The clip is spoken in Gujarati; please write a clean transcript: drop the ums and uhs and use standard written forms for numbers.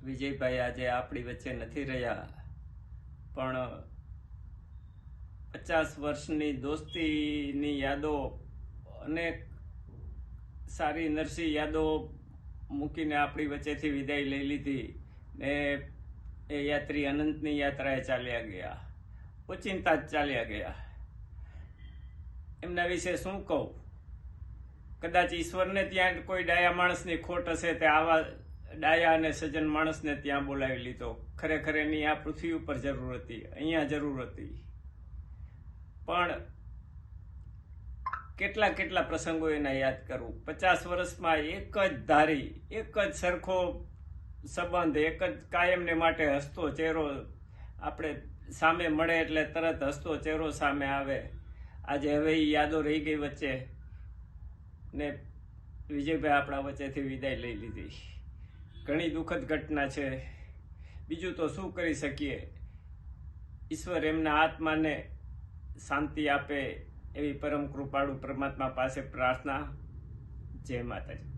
વિજયભાઈ આજે આપણી વચ્ચે નથી રહ્યા, પણ 50 વર્ષની દોસ્તીની યાદો, અનેક સારી નરસી યાદો મૂકીને આપણી વચ્ચેથી વિદાય લઈ લીધી ને એ યાત્રી અનંતની યાત્રાએ ચાલ્યા ગયા, ઓચિંતા જ ચાલ્યા ગયા. એમના વિશે શું કહું? કદાચ ઈશ્વરને ત્યાં કોઈ ડાયા માણસની ખોટ હશે, તે આવા ડાયા અને સજ્જન માણસને ત્યાં બોલાવી લીધો. ખરેખર એની આ પૃથ્વી ઉપર જરૂર હતી, અહીંયા જરૂર હતી. પણ કેટલા કેટલા પ્રસંગો એના યાદ કરું. 50 વર્ષમાં એક જ ધારી, એક જ સરખો સંબંધ, એક જ કાયમને માટે હસતો ચહેરો. આપણે સામે મળે એટલે તરત હસતો ચહેરો સામે આવે. આજે હવે એ યાદો રહી ગઈ વચ્ચે ને વિજયભાઈ આપણા વચ્ચેથી વિદાય લઈ લીધી. ઘણી દુઃખદ ઘટના છે. બીજું તો શું કરી શકીએ? ઈશ્વર એમના આત્માને શાંતિ આપે એવી પરમ કૃપાળુ પરમાત્મા પાસે પ્રાર્થના. જય માતાજી.